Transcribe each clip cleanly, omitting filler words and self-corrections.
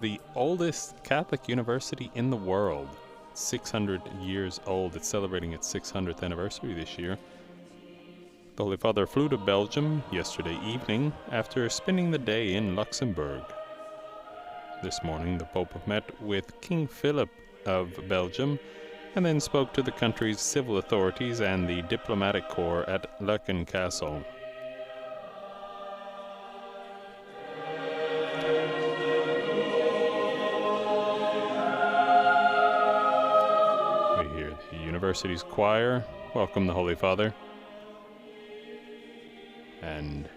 The oldest Catholic university in the world. 600 years old. It's celebrating its 600th anniversary this year. The Holy Father flew to Belgium yesterday evening after spending the day in Luxembourg. This morning, the Pope met with King Philip of Belgium and then spoke to the country's civil authorities and the diplomatic corps at Leuven Castle. We hear the university's choir welcome the Holy Father, and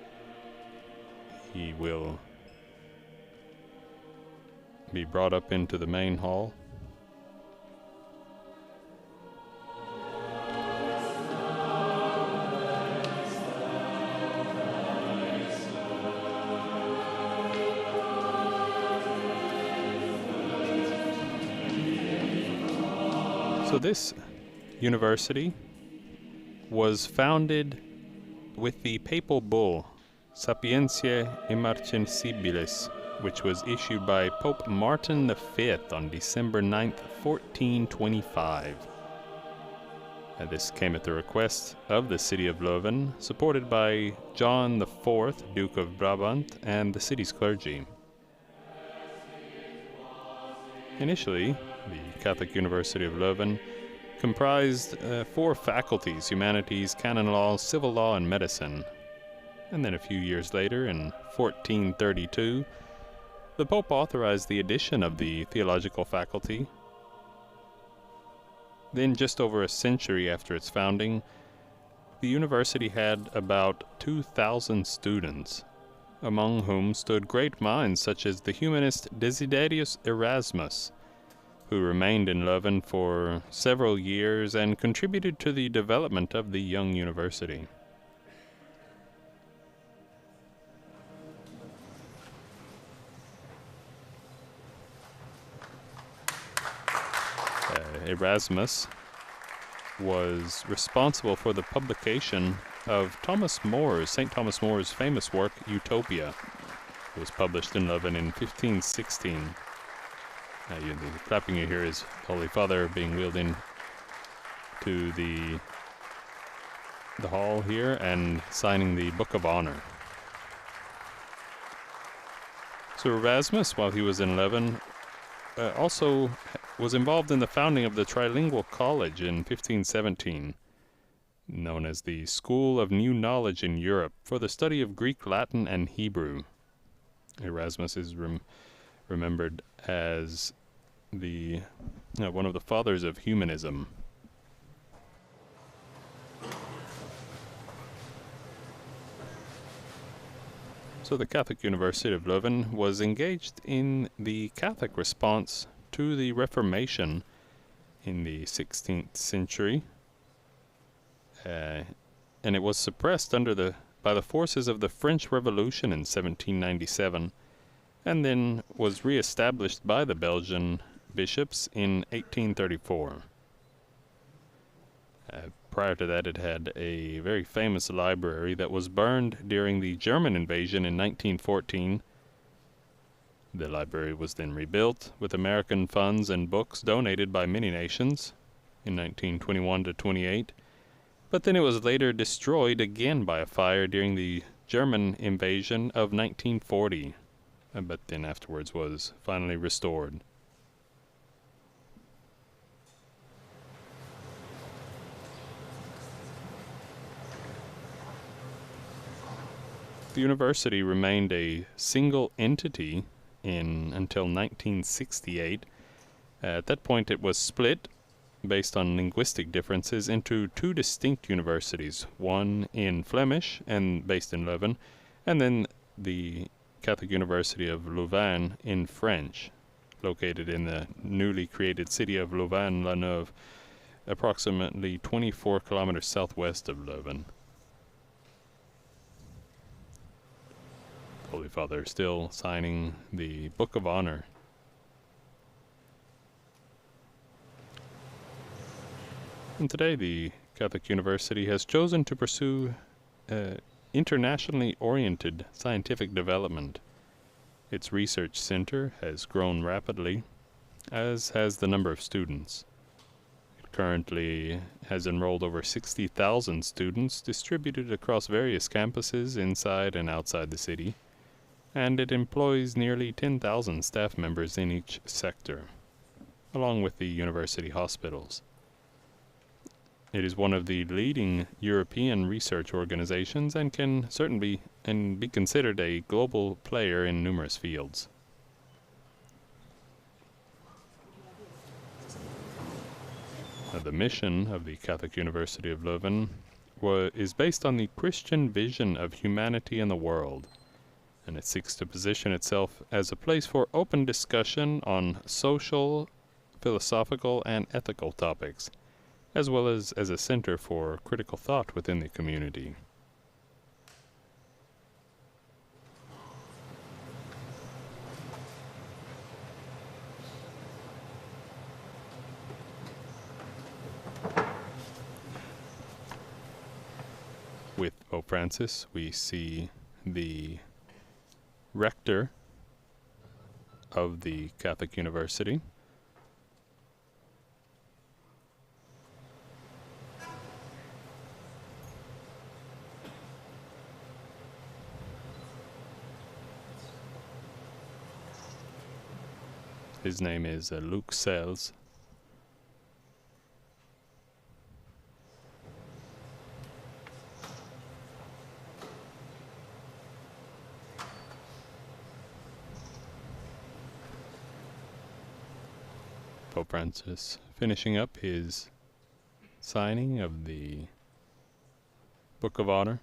he will be brought up into the main hall. So this university was founded with the papal bull Sapientiae Immarcescibilis, which was issued by Pope Martin V on December 9th, 1425. This came at the request of the city of Leuven, supported by John IV, Duke of Brabant, and the city's clergy. Initially, the Catholic University of Leuven comprised 4 faculties: humanities, canon law, civil law, and medicine. And then a few years later, in 1432, the Pope authorized the addition of the theological faculty. Then, just over a century after its founding, the university had about 2,000 students, among whom stood great minds such as the humanist Desiderius Erasmus, who remained in Leuven for several years and contributed to the development of the young university. Erasmus was responsible for the publication of St. Thomas More's famous work, Utopia. It was published in Leuven in 1516. The clapping you hear is Holy Father being wheeled in to the hall here and signing the Book of Honor. So Erasmus, while he was in Leuven, also was involved in the founding of the Trilingual College in 1517, known as the School of New Knowledge in Europe, for the study of Greek, Latin, and Hebrew. Erasmus is remembered as one of the fathers of humanism. So the Catholic University of Leuven was engaged in the Catholic response to the Reformation in the 16th century, and it was suppressed by the forces of the French Revolution in 1797, and then was re-established by the Belgian bishops in 1834. Prior to that, it had a very famous library that was burned during the German invasion in 1914. The library was then rebuilt with American funds and books donated by many nations in 1921 to 28, but then it was later destroyed again by a fire during the German invasion of 1940, but then afterwards was finally restored. The university remained a single entity until 1968. At that point it was split, based on linguistic differences, into 2 distinct universities, one in Flemish and based in Leuven, and then the Catholic University of Louvain in French, located in the newly created city of Louvain-la-Neuve, approximately 24 kilometers southwest of Leuven. Holy Father still signing the Book of Honor. And today the Catholic University has chosen to pursue internationally oriented scientific development. Its research center has grown rapidly, as has the number of students. It currently has enrolled over 60,000 students distributed across various campuses inside and outside the city, and it employs nearly 10,000 staff members in each sector, along with the university hospitals. It is one of the leading European research organizations and can certainly be considered a global player in numerous fields. The mission of the Catholic University of Leuven is based on the Christian vision of humanity and the world, and it seeks to position itself as a place for open discussion on social, philosophical, and ethical topics, as well as a center for critical thought within the community. With Pope Francis, we see the Rector of the Catholic University. His name is Luc Sels. Pope Francis finishing up his signing of the Book of Honor.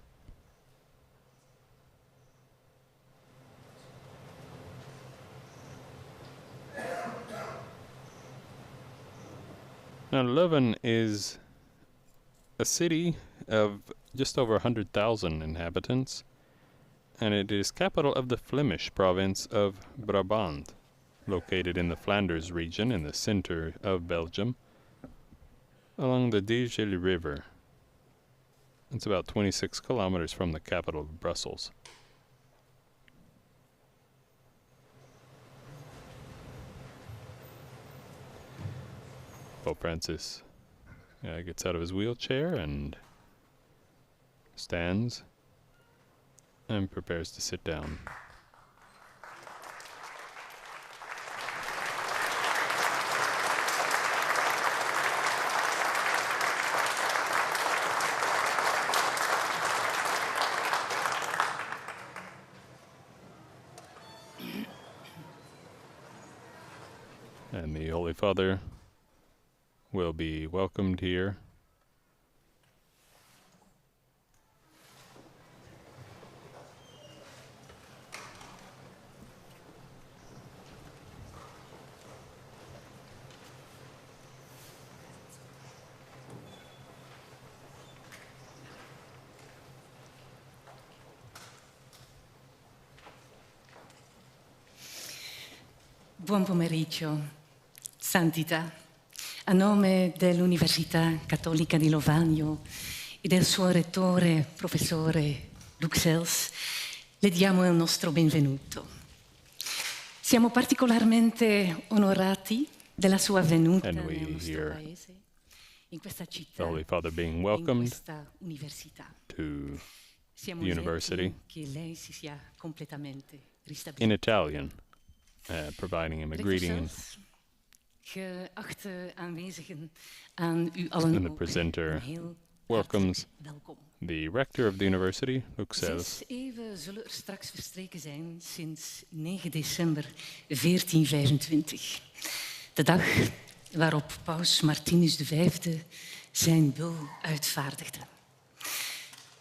Now, Leuven is a city of just over 100,000 inhabitants, and it is capital of the Flemish province of Brabant, located in the Flanders region in the center of Belgium, along the Dijl River. It's about 26 kilometers from the capital of Brussels. Pope Francis gets out of his wheelchair and stands and prepares to sit down. And the Holy Father will be welcomed here. Buon pomeriggio, Santità. A nome dell'Università Cattolica di Lovanio e del suo rettore, professore Luc Sels, le diamo il nostro benvenuto. Siamo particolarmente onorati della sua venuta nel nostro paese, in questa città, The Holy Father being in welcomed questa università. to Siamo the university lieti che lei si sia completamente ristabilito. in Italian, providing him a greeting. Geachte aanwezigen, aan u allen And the ook presenter een heel welcomes hartelijk welkom. the rector of the university, Luc Sels. 6 eeuwen zullen er straks verstreken zijn sinds 9 december 1425. De dag waarop paus Martinus V zijn bul uitvaardigde.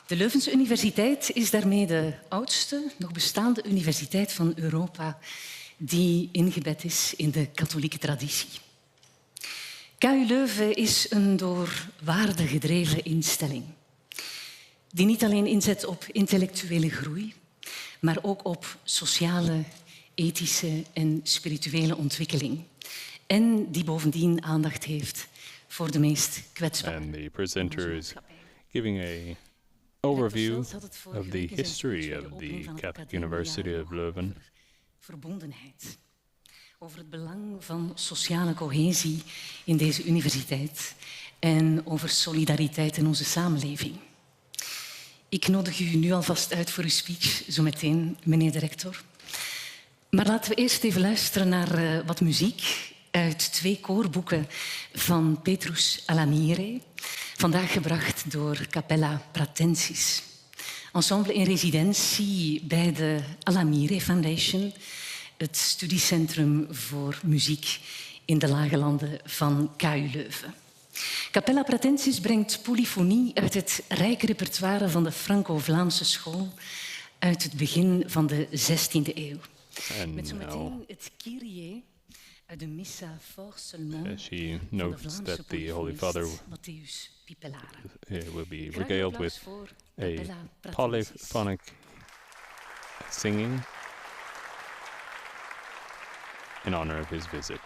De Leuvense Universiteit is daarmee de oudste nog bestaande universiteit van Europa die ingebed is in de katholieke traditie. KU Leuven is een door waarden gedreven instelling, die niet alleen inzet op intellectuele groei, maar ook op sociale, ethische en spirituele ontwikkeling. En die bovendien aandacht heeft voor de meest kwetsbare. And the presenter is giving a overview of the history of the Catholic University of Leuven verbondenheid. Over het belang van sociale cohesie in deze universiteit en over solidariteit in onze samenleving. Ik nodig u nu alvast uit voor uw speech, zo meteen, meneer de rector. Maar laten we eerst even luisteren naar wat muziek uit 2 koorboeken van Petrus Alamire, vandaag gebracht door Capella Pratensis. Ensemble in residentie bij de Alamire Foundation, het studiecentrum voor muziek in de lage landen van KU Leuven. Capella Pratensis brengt polyfonie uit het rijke repertoire van de Franco-Vlaamse school uit het begin van de 16e eeuw. Met zometeen het Kyrie uit de Missa for seulement she van de notes Vlaamse that the Holy polyfonist Father Matthäus Pipelare. will be Graag een regaled applaus with voor a Capella Pratensis. polyphonic singing in honor of his visit.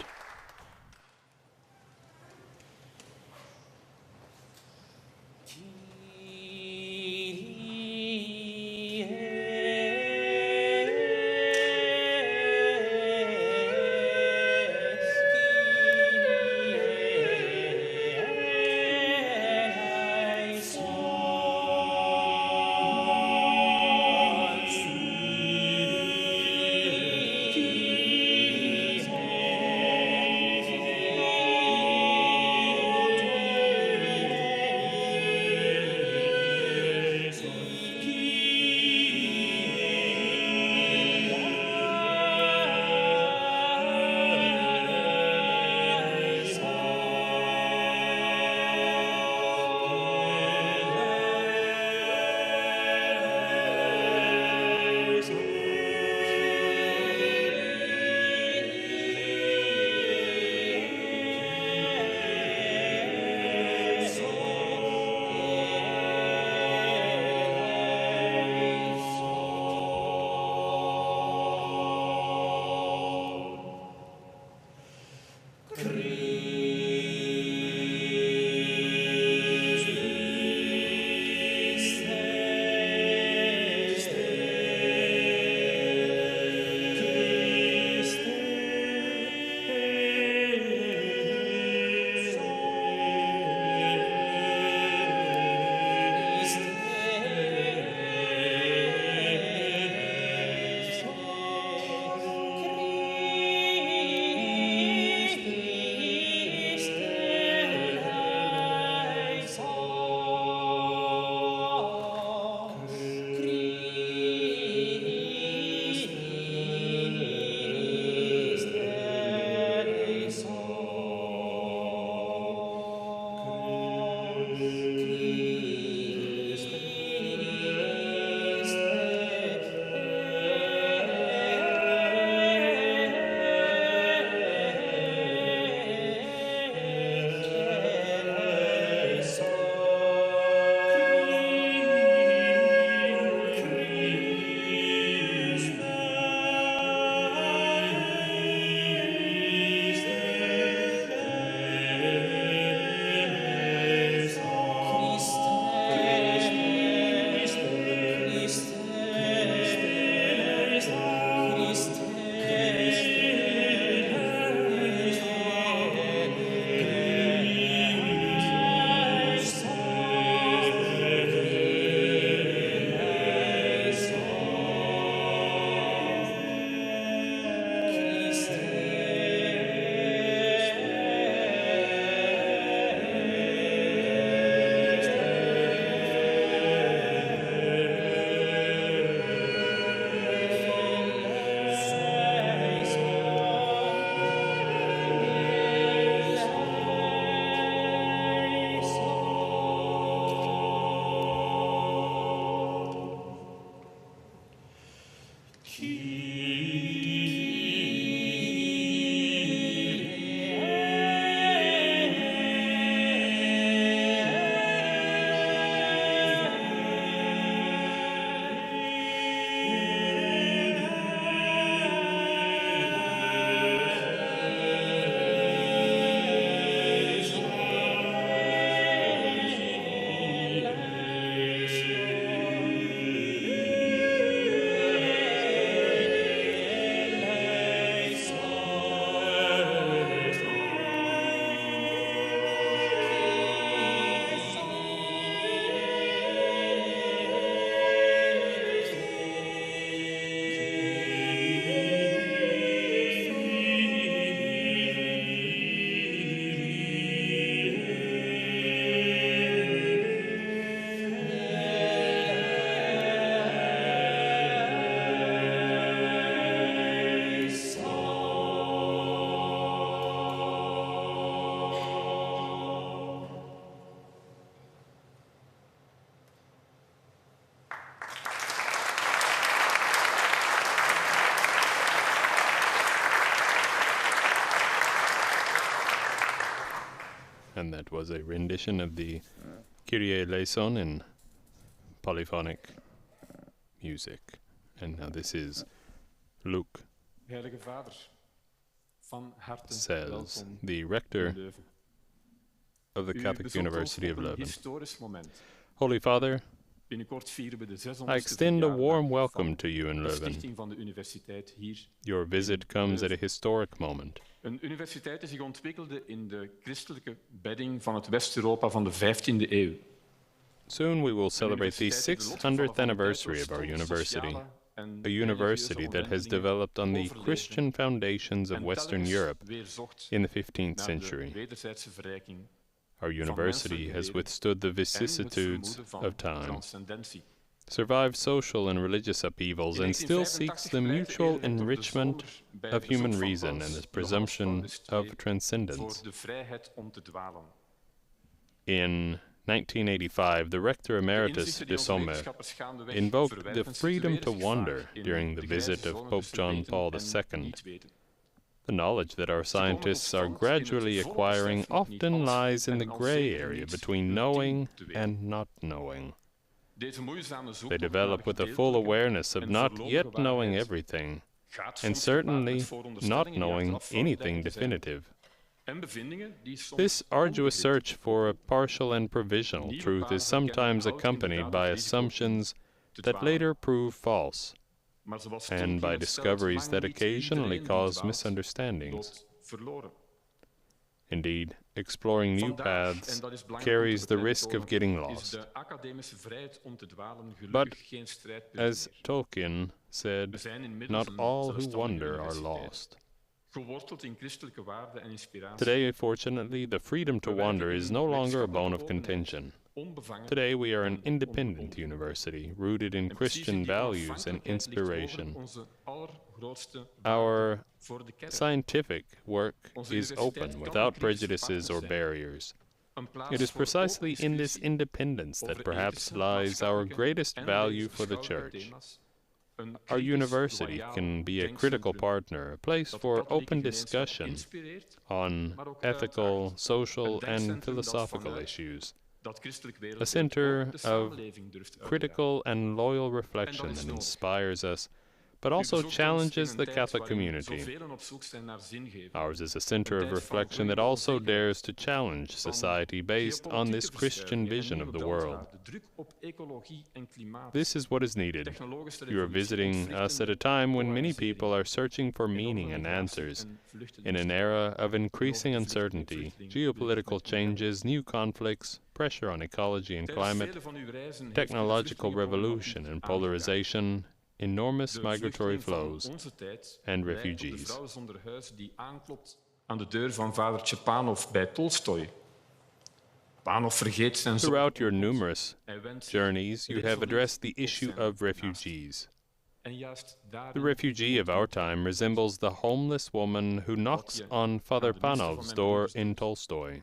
And that was a rendition of the Kyrie eleison in polyphonic music. And now this is Luke, Heilige Vader, van harte says welkom the in rector Leuven. of the U Catholic bezoekt ons University of op een Leuven. historisch moment. Holy Father, Binnenkort vieren we de 600ste I extend a warm verjaardag welcome van to you in de Leuven. stichting van de universiteit hier. Your visit comes at a historic moment. Een universiteit die zich ontwikkelde in de christelijke bedding van het West-Europa van de 15e eeuw. Soon we will celebrate the 600th anniversary of our university, a university that has developed on the Christian foundations of Western Europe in the 15th century. Our university has withstood the vicissitudes of time, survived social and religious upheavals, and still seeks the mutual enrichment of human reason and the presumption of transcendence. In 1985, the Rector Emeritus de Sommer invoked the freedom to wander during the visit of Pope John Paul II. The knowledge that our scientists are gradually acquiring often lies in the gray area between knowing and not knowing. They develop with a full awareness of not yet knowing everything, and certainly not knowing anything definitive. This arduous search for a partial and provisional truth is sometimes accompanied by assumptions that later prove false, and by discoveries that occasionally cause misunderstandings. Indeed, exploring new paths carries the risk of getting lost. But, as Tolkien said, not all who wander are lost. Today, fortunately, the freedom to wander is no longer a bone of contention. Today, we are an independent university, rooted in Christian values and inspiration. Our scientific work is open, without prejudices or barriers. It is precisely in this independence that perhaps lies our greatest value for the Church. Our university can be a critical partner, a place for open discussion on ethical, social, and philosophical issues, a center of critical and loyal reflection that inspires us, but also challenges the Catholic community. Ours is a center of reflection that also dares to challenge society based on this Christian vision of the world. This is what is needed. You are visiting us at a time when many people are searching for meaning and answers. In an era of increasing uncertainty, geopolitical changes, new conflicts, pressure on ecology and climate, technological revolution and polarization, enormous migratory flows, and refugees. Throughout your numerous journeys, you have addressed the issue of refugees. The refugee of our time resembles the homeless woman who knocks on Father Panov's door in Tolstoy.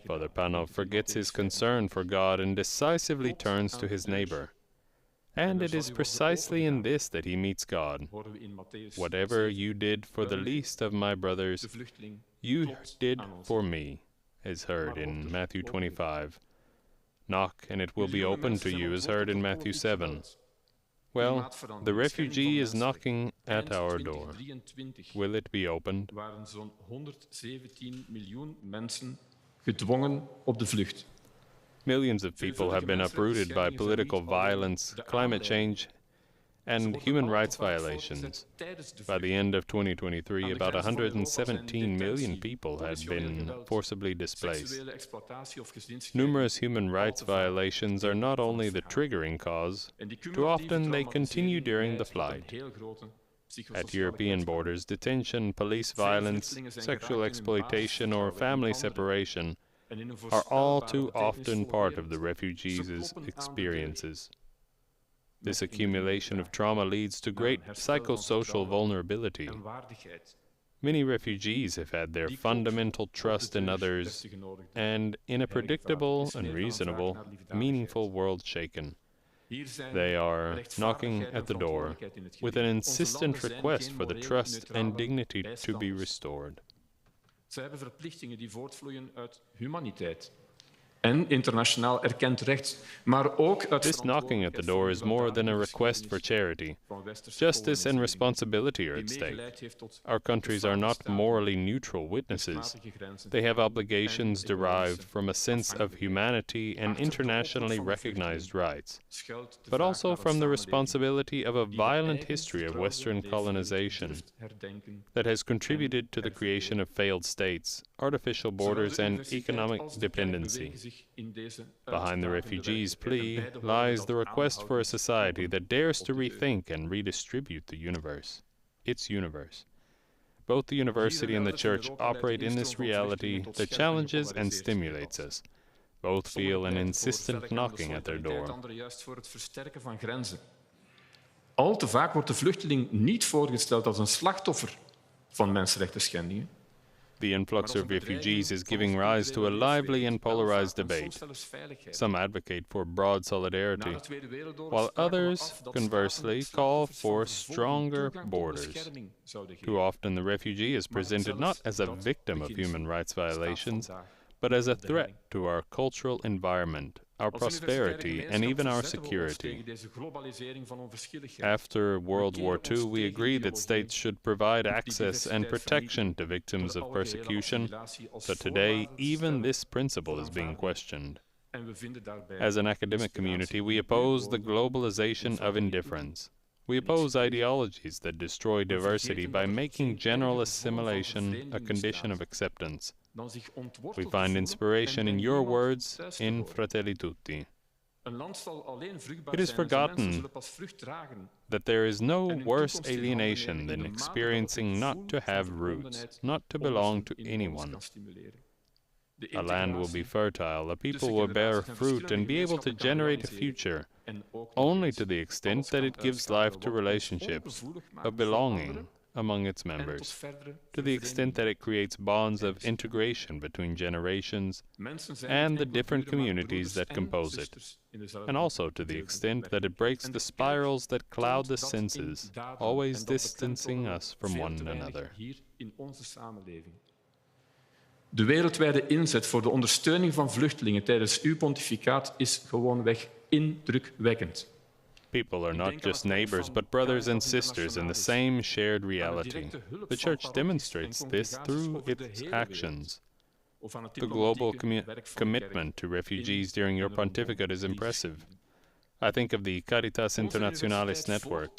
Father Panov forgets his concern for God and decisively turns to his neighbor. And it is precisely in this that he meets God. Whatever you did for the least of my brothers, you did for me, is heard in Matthew 25. Knock, and it will be opened to you, is heard in Matthew 7. Well, the refugee is knocking at our door. Will it be opened? Millions of people have been uprooted by political violence, climate change, and human rights violations. By the end of 2023, about 117 million people had been forcibly displaced. Numerous human rights violations are not only the triggering cause, too often they continue during the flight. At European borders, detention, police violence, sexual exploitation, or family separation are all too often part of the refugees' experiences. This accumulation of trauma leads to great psychosocial vulnerability. Many refugees have had their fundamental trust in others and in a predictable, unreasonable, meaningful world shaken. They are knocking at the door with an insistent request for the trust and dignity to be restored. Zij hebben verplichtingen die voortvloeien uit humaniteit en internationaal erkend recht, maar ook uit This knocking at the door is more than a request for charity. Justice and responsibility are at stake. Our countries are not morally neutral witnesses. They have obligations derived from a sense of humanity and internationally recognized rights, but also from the responsibility of a violent history of Western colonization that has contributed to the creation of failed states, artificial borders, and economic dependency. Behind the refugees' plea lies the request for a society that dares to rethink and redistribute the universe, its universe. Both the university and the church operate in this reality that challenges and stimulates us. Both feel an insistent knocking at their door. Al te vaak wordt de vluchteling niet voorgesteld als een slachtoffer van mensenrechten schendingen. The influx of refugees is giving rise to a lively and polarized debate. Some advocate for broad solidarity, while others, conversely, call for stronger borders. Too often the refugee is presented not as a victim of human rights violations, but as a threat to our cultural environment, our prosperity, and even our security. After World War II, we agreed that states should provide access and protection to victims of persecution, but today even this principle is being questioned. As an academic community, we oppose the globalization of indifference. We oppose ideologies that destroy diversity by making general assimilation a condition of acceptance. We find inspiration in your words in Fratelli Tutti. It is forgotten that there is no worse alienation than experiencing not to have roots, not to belong to anyone. A land will be fertile, a people will bear fruit and be able to generate a future, only to the extent that it gives life to relationships of belonging among its members, to the extent that it creates bonds of integration between generations and the different communities that compose it, and also to the extent that it breaks the spirals that cloud the senses, always distancing us from one another. De wereldwijde inzet voor de ondersteuning van vluchtelingen tijdens uw pontificaat is gewoonweg indrukwekkend. People are not just neighbors, but brothers and sisters in the same shared reality. The Church demonstrates this through its actions. The global commitment to refugees during your pontificate is impressive. I think of the Caritas Internationalis network,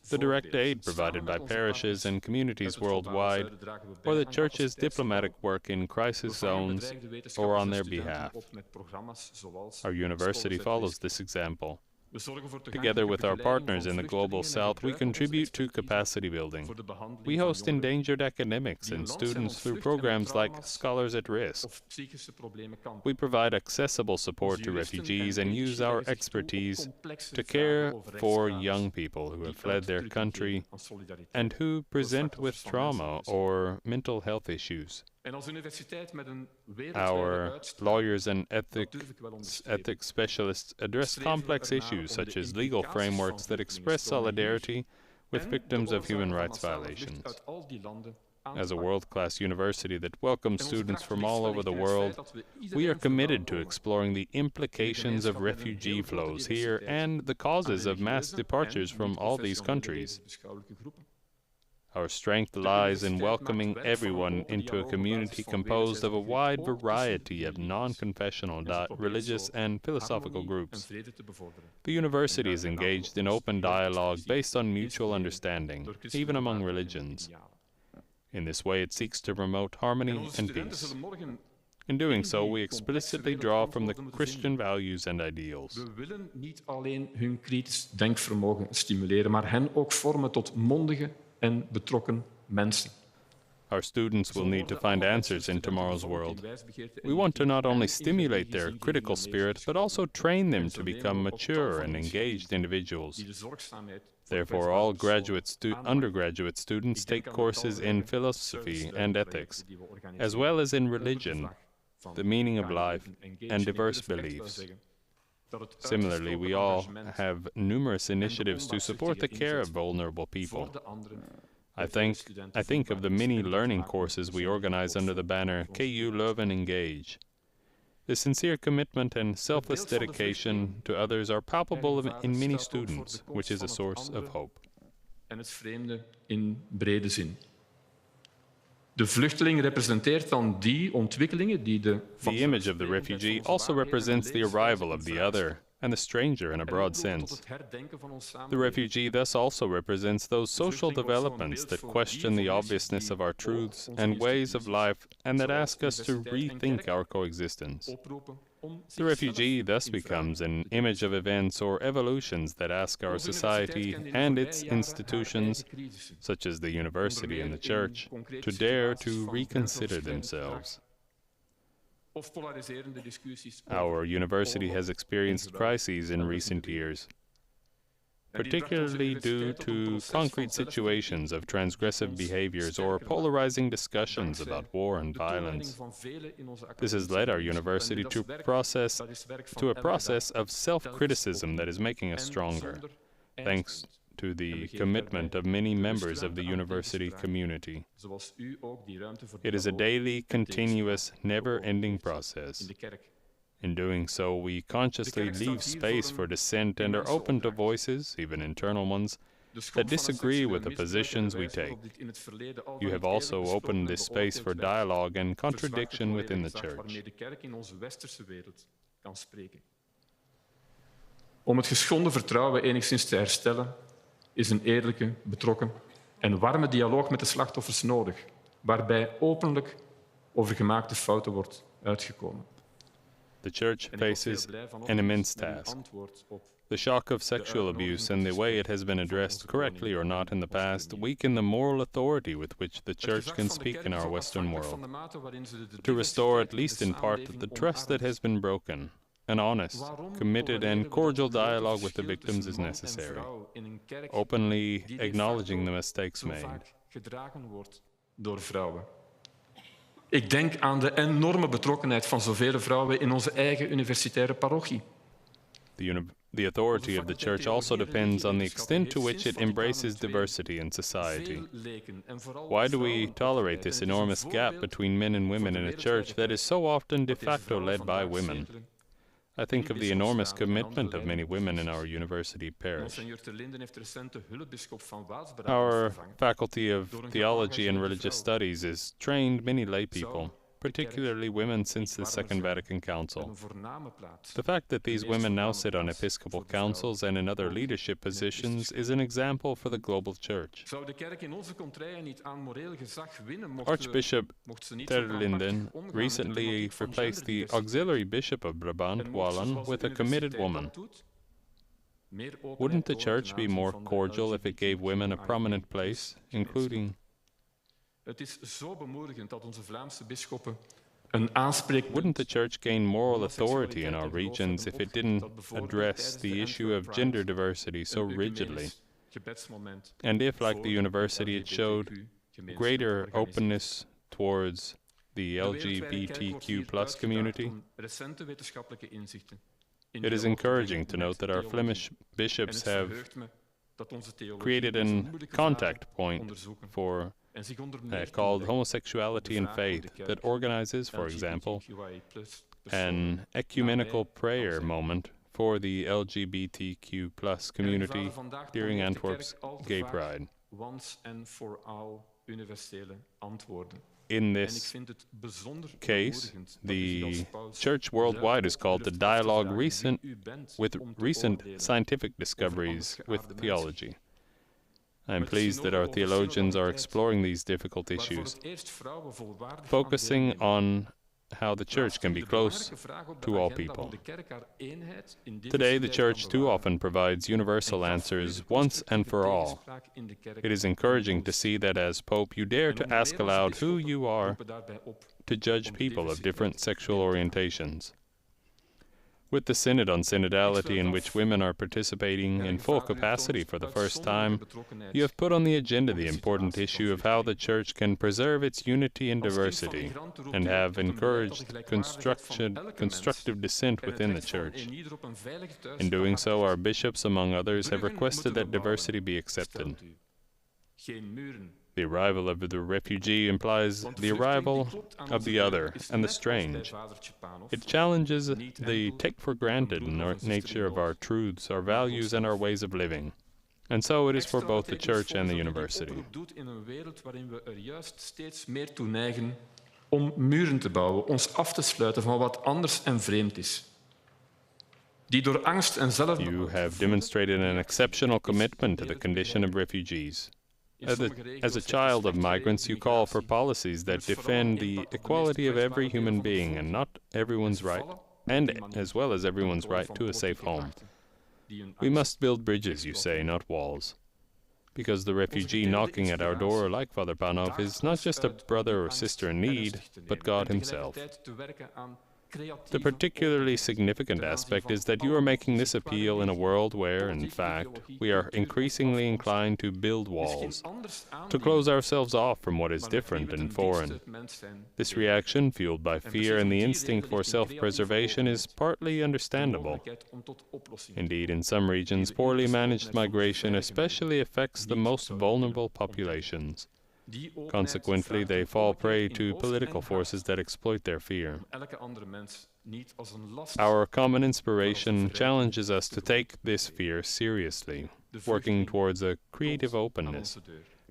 the direct aid provided by parishes and communities worldwide, or the Church's diplomatic work in crisis zones or on their behalf. Our university follows this example. Together with our partners in the Global South, we contribute to capacity building. We host endangered academics and students through programs like Scholars at Risk. We provide accessible support to refugees and use our expertise to care for young people who have fled their country and who present with trauma or mental health issues. Our lawyers and ethics specialists address complex issues such as legal frameworks that express solidarity with victims of human rights violations. As a world-class university that welcomes students from all over the world, we are committed to exploring the implications of refugee flows here and the causes of mass departures from all these countries. Our strength lies in welcoming everyone into a community composed of a wide variety of non-confessional, religious, and philosophical groups. The university is engaged in open dialogue based on mutual understanding, even among religions. In this way, it seeks to promote harmony and peace. In doing so, we explicitly draw from the Christian values and ideals. We willen niet alleen hun kritisch denkvermogen stimuleren, maar hen ook vormen tot mondige en betrokken mensen. Our students will need to find answers in tomorrow's world. We want to not only stimulate their critical spirit, but also train them to become mature and engaged individuals. Therefore, all undergraduate students take courses in philosophy and ethics, as well as in religion, the meaning of life, and diverse beliefs. Similarly, we all have numerous initiatives to support the care of vulnerable people. I think of the many learning courses we organize under the banner KU Leuven Engage. The sincere commitment and selfless dedication to others are palpable in many students, which is a source of hope. En het vreemde in brede zin. De vluchteling representeert dan die ontwikkelingen die de... The image of the refugee also represents the arrival of the other and the stranger in a broad sense. The refugee thus also represents those social developments that question the obviousness of our truths and ways of life and that ask us to rethink our coexistence. The refugee thus becomes an image of events or evolutions that ask our society and its institutions, such as the university and the church, to dare to reconsider themselves. Our university has experienced crises in recent years, particularly due to concrete situations of transgressive behaviors or polarizing discussions about war and violence. This has led our university to a process of self-criticism that is making us stronger, thanks to the commitment of many members of the university community. It is a daily, continuous, never-ending process. In doing so, we consciously leave space for dissent and are open to voices, even internal ones, that disagree with the positions we take. You have also opened this space for dialogue and contradiction within the Church. Om het geschonden vertrouwen enigszins te herstellen, is een eerlijke, betrokken en warme dialoog met de slachtoffers nodig, waarbij openlijk over gemaakte fouten wordt uitgekomen. The Church faces an immense task. The shock of sexual abuse and the way it has been addressed, correctly or not in the past, weaken the moral authority with which the Church can speak in our Western world. To restore, at least in part, the trust that has been broken, an honest, committed and cordial dialogue with the victims is necessary, openly acknowledging the mistakes made. Ik denk aan de enorme betrokkenheid van zoveel vrouwen in onze eigen universitaire parochie. The authority of the Church also depends on the extent to which it embraces diversity in society. Why do we tolerate this enormous gap between men and women in a Church that is so often de facto led by women? I think of the enormous commitment of many women in our university parish. Our Faculty of Theology and Religious Studies has trained many lay people, particularly women since the Second Vatican Council. The fact that these women now sit on episcopal councils and in other leadership positions is an example for the global Church. Archbishop ter Linden recently replaced the auxiliary bishop of Brabant, Wallen, with a committed woman. Wouldn't the Church be more cordial if it gave women a prominent place, including... Wouldn't the Church gain moral authority in our regions if it didn't address the issue of gender diversity so rigidly? And if, like the university, it showed greater openness towards the LGBTQ+ community? It is encouraging to note that our Flemish bishops have created a contact point for called Homosexuality and Faith that organizes, for example, an ecumenical prayer moment for the LGBTQ+ community during Antwerp's Gay Pride. In this case, the Church worldwide is called to dialogue with recent scientific discoveries with theology. I am pleased that our theologians are exploring these difficult issues, focusing on how the Church can be close to all people. Today, the Church too often provides universal answers once and for all. It is encouraging to see that as Pope you dare to ask aloud who you are to judge people of different sexual orientations. With the Synod on Synodality, in which women are participating in full capacity for the first time, you have put on the agenda the important issue of how the Church can preserve its unity and diversity, and have encouraged constructive dissent within the Church. In doing so, our bishops, among others, have requested that diversity be accepted. The arrival of the refugee implies the arrival of the other and the strange. It challenges the take-for-granted nature of our truths, our values, and our ways of living. And so it is for both the church and the university. In een wereld waarin we er juist steeds meer toe neigen om muren te bouwen, ons af te sluiten van wat anders en vreemd is. Die door angst en You have demonstrated an exceptional commitment to the condition of refugees. As a child of migrants, you call for policies that defend the equality of every human being and not everyone's right, and as well as everyone's right to a safe home. We must build bridges, you say, not walls. Because the refugee knocking at our door, like Father Panov, is not just a brother or sister in need, but God himself. The particularly significant aspect is that you are making this appeal in a world where, in fact, we are increasingly inclined to build walls, to close ourselves off from what is different and foreign. This reaction, fueled by fear and the instinct for self-preservation, is partly understandable. Indeed, in some regions, poorly managed migration especially affects the most vulnerable populations. Consequently, they fall prey to political forces that exploit their fear. Our common inspiration challenges us to take this fear seriously, working towards a creative openness,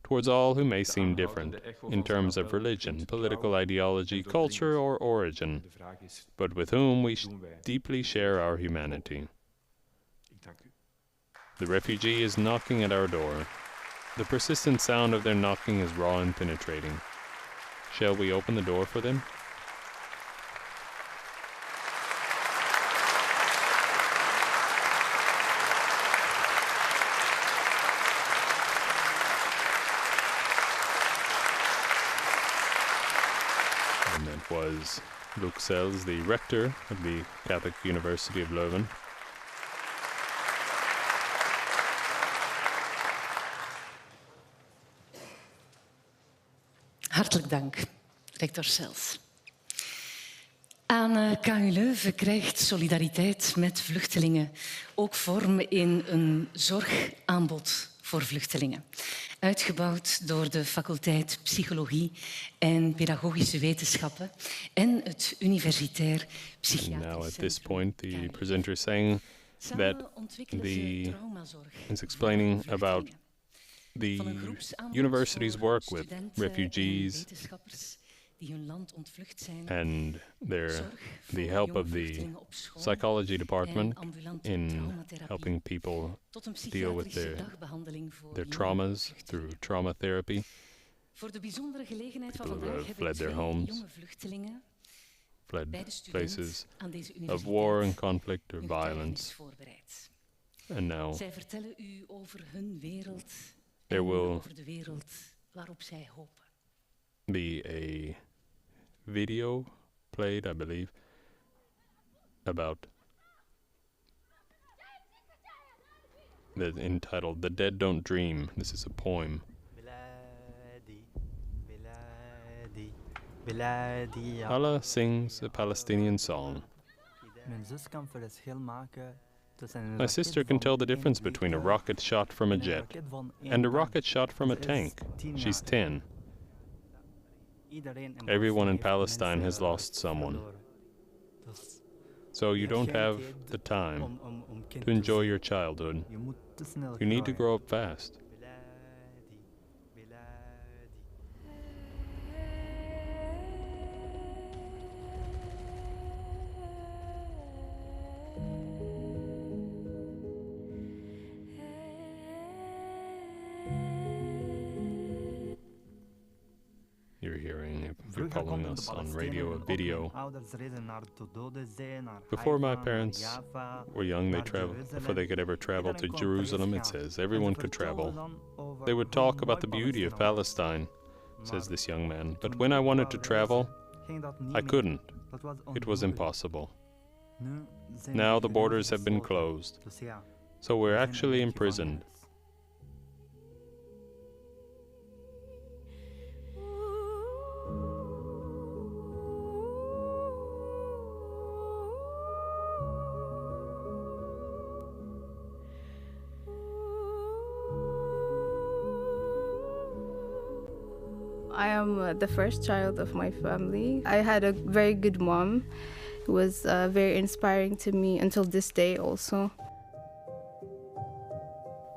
towards all who may seem different, in terms of religion, political ideology, culture, or origin, but with whom we deeply share our humanity. The refugee is knocking at our door. The persistent sound of their knocking is raw and penetrating. Shall we open the door for them? And that was Luc Sels, the rector of the Catholic University of Leuven. Hartelijk dank, rector Sels. Aan KU Leuven krijgt solidariteit met vluchtelingen ook vorm in een zorgaanbod voor vluchtelingen. Uitgebouwd door de faculteit Psychologie en Pedagogische Wetenschappen en het Universitair Psychiatrisch Now at this point, the presenter is saying that is explaining about the university's work with refugees and the help of the psychology department in helping people deal with their traumas through trauma therapy. People who have fled their homes, fled places of war and conflict or violence. And now there will be a video played, I believe, about entitled "The Dead Don't Dream." This is a poem. Allah sings a Palestinian song. My sister can tell the difference between a rocket shot from a jet and a rocket shot from a tank. She's 10. Everyone in Palestine has lost someone. So you don't have the time to enjoy your childhood. You need to grow up fast. You're hearing, if you're following us on radio, a video. Before my parents were young, before they could ever travel to Jerusalem, it says, everyone could travel. They would talk about the beauty of Palestine, says this young man. But when I wanted to travel, I couldn't. It was impossible. Now the borders have been closed, so we're actually imprisoned. I am the first child of my family. I had a very good mom who was very inspiring to me until this day also.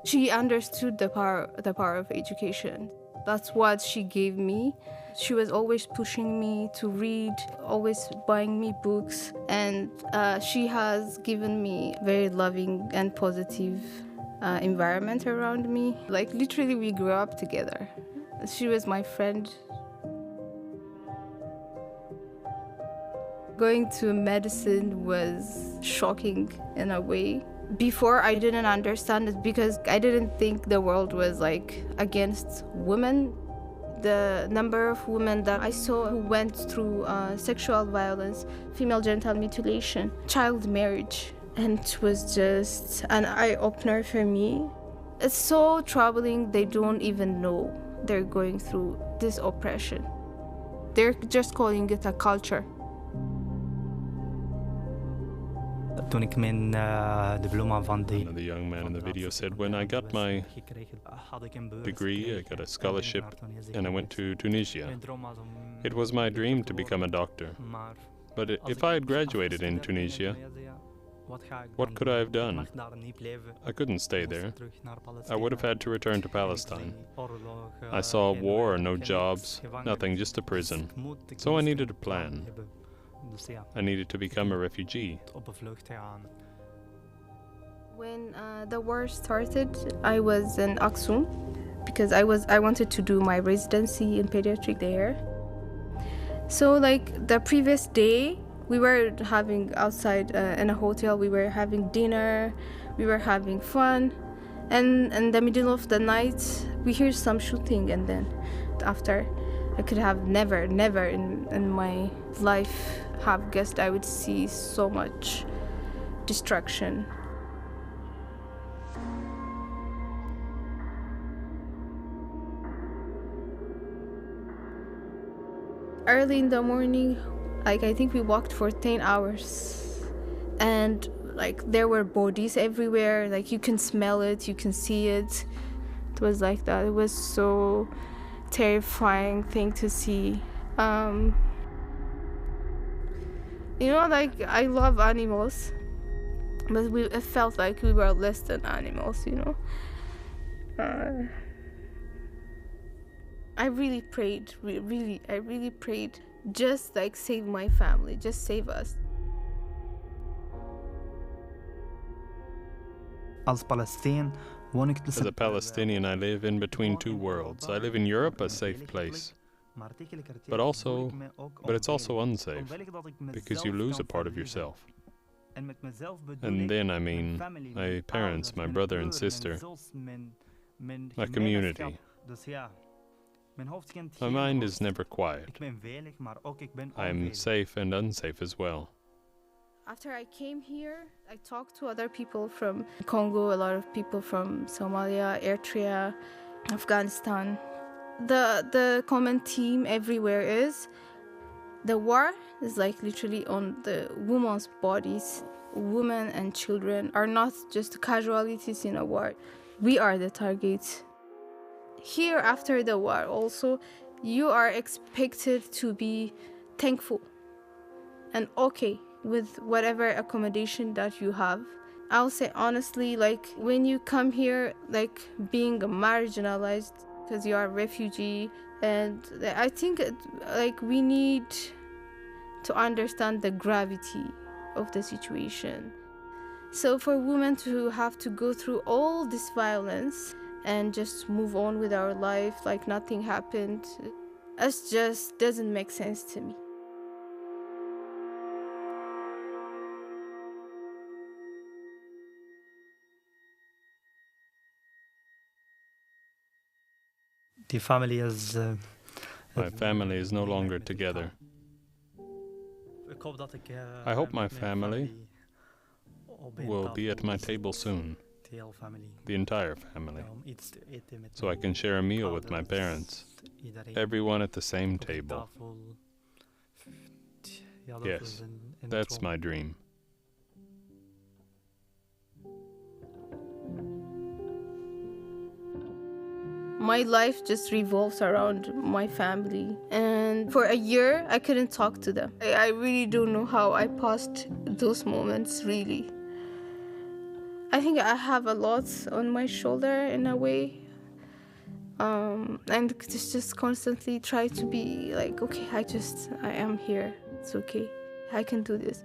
She understood the power of education. That's what she gave me. She was always pushing me to read, always buying me books, and she has given me very loving and positive environment around me. Like literally we grew up together. She was my friend. Going to medicine was shocking in a way. Before I didn't understand it because I didn't think the world was like against women. The number of women that I saw who went through sexual violence, female genital mutilation, child marriage, and it was just an eye-opener for me. It's so troubling they don't even know they're going through this oppression. They're just calling it a culture. Toen ik mijn diploma van de... Another young man in the video said, when I got my degree, I got a scholarship, and I went to Tunisia. It was my dream to become a doctor. But if I had graduated in Tunisia, what could I have done? I couldn't stay there. I would have had to return to Palestine. I saw war, no jobs, nothing, just a prison. So I needed a plan. I needed to become a refugee. When the war started, I was in Aksum because I wanted to do my residency in pediatric there. So like the previous day, we were having outside in a hotel, we were having dinner, we were having fun. And in the middle of the night, we hear some shooting, and then after, I could have never in my life have guessed I would see so much destruction. Early in the morning, like I think we walked for 10 hours, and like there were bodies everywhere, like you can smell it, you can see it. It was like that. It was so terrifying thing to see. You know, like I love animals, but it felt like we were less than animals, you know. I really prayed, I really prayed, just like save my family, just save us. Als Palestijn woon ik As tussen... a Palestinian, I live in between two worlds. I live in Europe, a safe place. But it's also unsafe, because you lose a part of yourself. And then, I mean, my parents, my brother and sister, my community. My mind is never quiet. I'm safe and unsafe as well. After I came here, I talked to other people from Congo, a lot of people from Somalia, Eritrea, Afghanistan. The common theme everywhere is the war is like literally on the women's bodies. Women and children are not just casualties in a war. We are the targets. Here after the war also, you are expected to be thankful and okay with whatever accommodation that you have. I'll say honestly, like when you come here, like being marginalized because you are a refugee, and I think like we need to understand the gravity of the situation. So for women to have to go through all this violence and just move on with our life like nothing happened, it just doesn't make sense to me. Die family is... My family is no longer together. I hope my family will be at my table soon. The entire family. So I can share a meal with my parents. Everyone at the same table. Yes, that's my dream. My life just revolves around my family. And for a year, I couldn't talk to them. I really don't know how I passed those moments, really. I think I have a lot on my shoulder in a way. And just constantly try to be like, okay, I am here. It's okay. I can do this.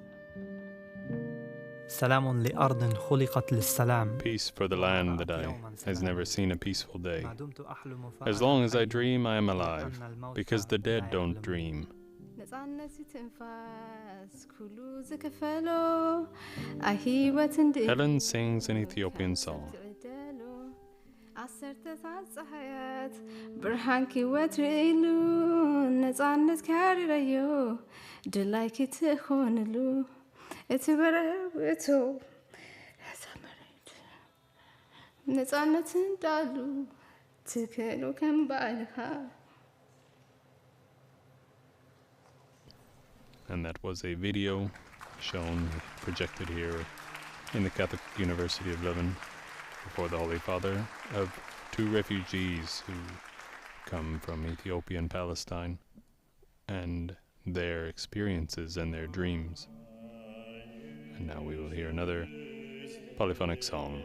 سلام لأرض خلقت للسلام. Peace for the land that has never seen a peaceful day. As long as I dream, I am alive, because the dead don't dream. Helen sings an Ethiopian song. And that was a video projected here in the Catholic University of Leuven before the Holy Father of 2 refugees who come from Ethiopia and Palestine and their experiences and their dreams. And now we will hear another polyphonic song.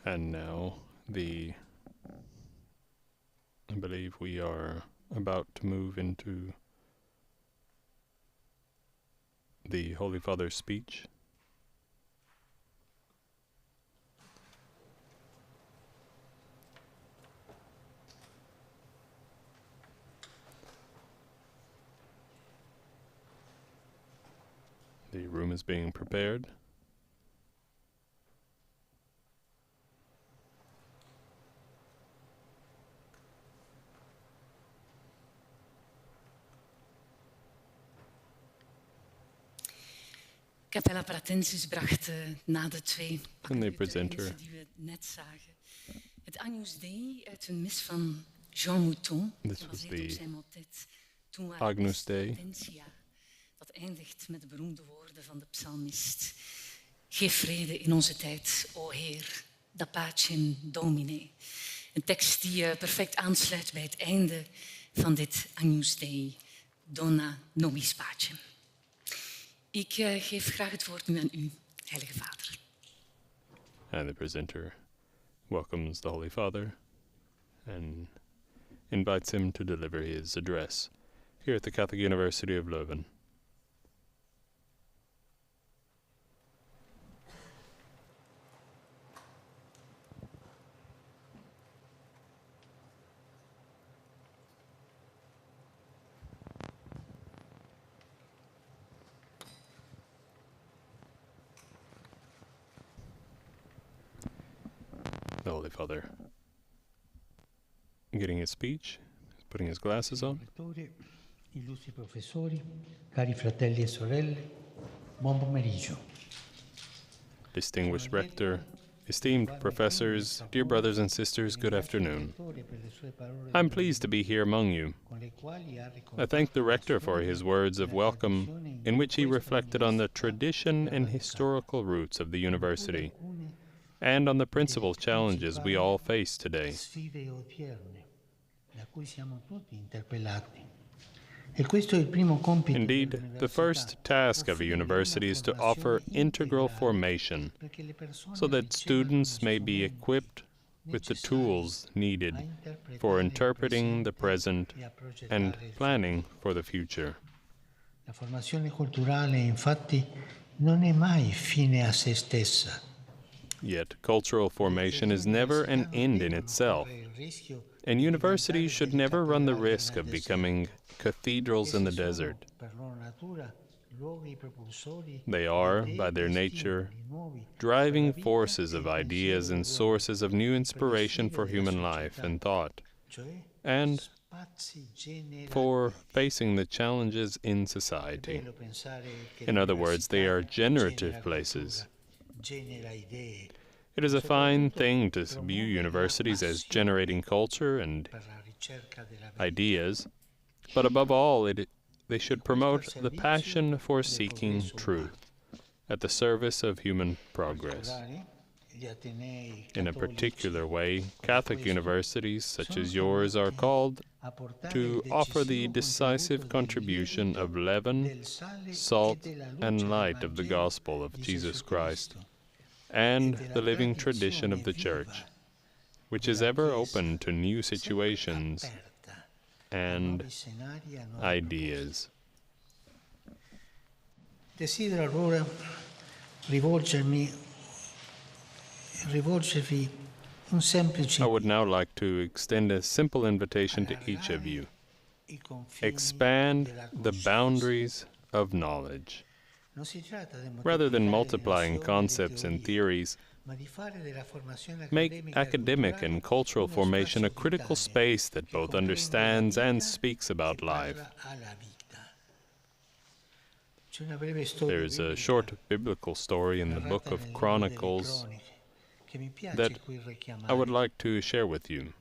And now I believe we are about to move into the Holy Father's speech. The room is being prepared. Capella Pratensis bracht na de twee presenter die we net zagen het Agnus Dei uit een mis van Jean Mouton, gebaseerd op zijn motet Agnus Dei. Dat eindigt met de beroemde woorden van de psalmist: Geef vrede in onze tijd, o Heer, da pacem Domine. Een tekst die perfect aansluit bij het einde van dit Agnus Dei, Dona nobis pacem. Ik geef graag het woord nu aan u, Heilige Vader. And the presenter welcomes the Holy Father and invites him to deliver his address here at the Catholic University of Leuven. The Holy Father getting his speech, putting his glasses on. Rettore, illustri professori, cari fratelli e sorelle, buon pomeriggio. Distinguished Rector, esteemed professors, dear brothers and sisters, good afternoon. I'm pleased to be here among you. I thank the Rector for his words of welcome, in which he reflected on the tradition and historical roots of the University, and on the principal challenges we all face today. Indeed, the first task of a university is to offer integral formation, so that students may be equipped with the tools needed for interpreting the present and planning for the future. La formazione culturale, infatti, non è mai fine a se stessa. Yet, cultural formation is never an end in itself, and universities should never run the risk of becoming cathedrals in the desert. They are, by their nature, driving forces of ideas and sources of new inspiration for human life and thought, and for facing the challenges in society. In other words, they are generative places. It is a fine thing to view universities as generating culture and ideas, but above all, they should promote the passion for seeking truth at the service of human progress. In a particular way, Catholic universities such as yours are called to offer the decisive contribution of leaven, salt, and light of the gospel of Jesus Christ, and the living tradition of the Church, which is ever open to new situations and ideas. Desidero allora rivolgervi un semplice. I would now like to extend a simple invitation to each of you. Expand the boundaries of knowledge. Rather than multiplying concepts and theories, make academic and cultural formation a critical space that both understands and speaks about life. There is a short biblical story in the book of Chronicles that I would like to share with you.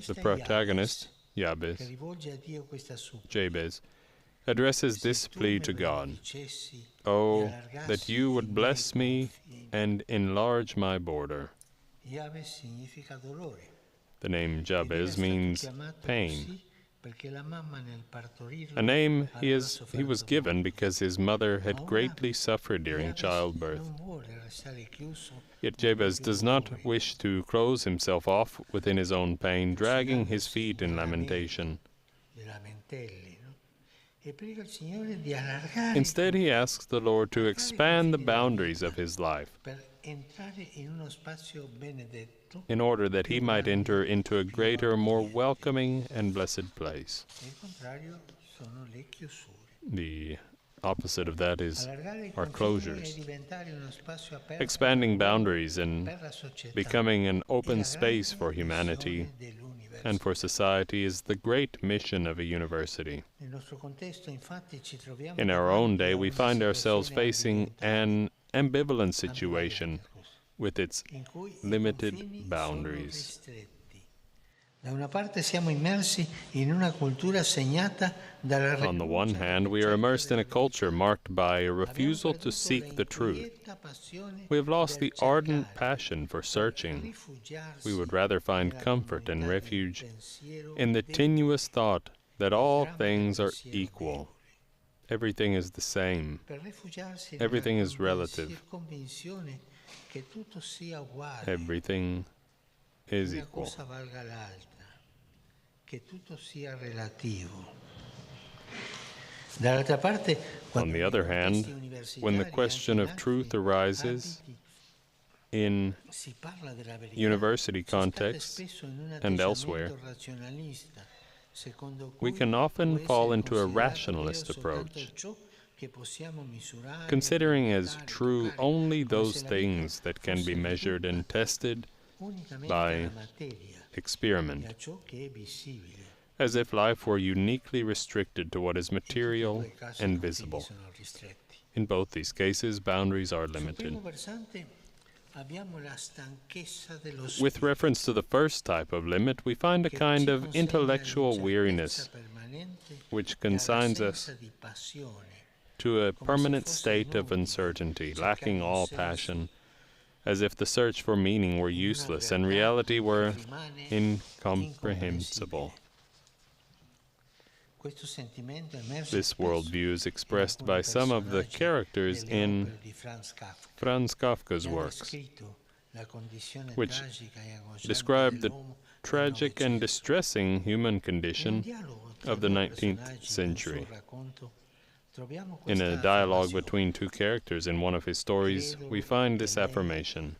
The protagonist, Jabez, addresses this plea to God: "Oh, that you would bless me and enlarge my border." The name Jabez means pain, A name he was given because his mother had greatly suffered during childbirth. Yet Jabez does not wish to close himself off within his own pain, dragging his feet in lamentation. Instead, he asks the Lord to expand the boundaries of his life in order that he might enter into a greater, more welcoming and blessed place. The opposite of that is our closures. Expanding boundaries and becoming an open space for humanity and for society is the great mission of a university. In our own day, we find ourselves facing an ambivalent situation with its limited boundaries. On the one hand, we are immersed in a culture marked by a refusal to seek the truth. We have lost the ardent passion for searching. We would rather find comfort and refuge in the tenuous thought that all things are equal. Everything is the same. Everything is relative. Everything is equal. On the other hand, when the question of truth arises in university contexts and elsewhere, we can often fall into a rationalist approach, considering as true only those things that can be measured and tested by experiment, as if life were uniquely restricted to what is material and visible. In both these cases, boundaries are limited. With reference to the first type of limit, we find a kind of intellectual weariness which consigns us to a permanent state of uncertainty, lacking all passion, as if the search for meaning were useless and reality were incomprehensible. This worldview is expressed by some of the characters in Franz Kafka's works, which describe the tragic and distressing human condition of the 19th century. In a dialogue between two characters in one of his stories, we find this affirmation: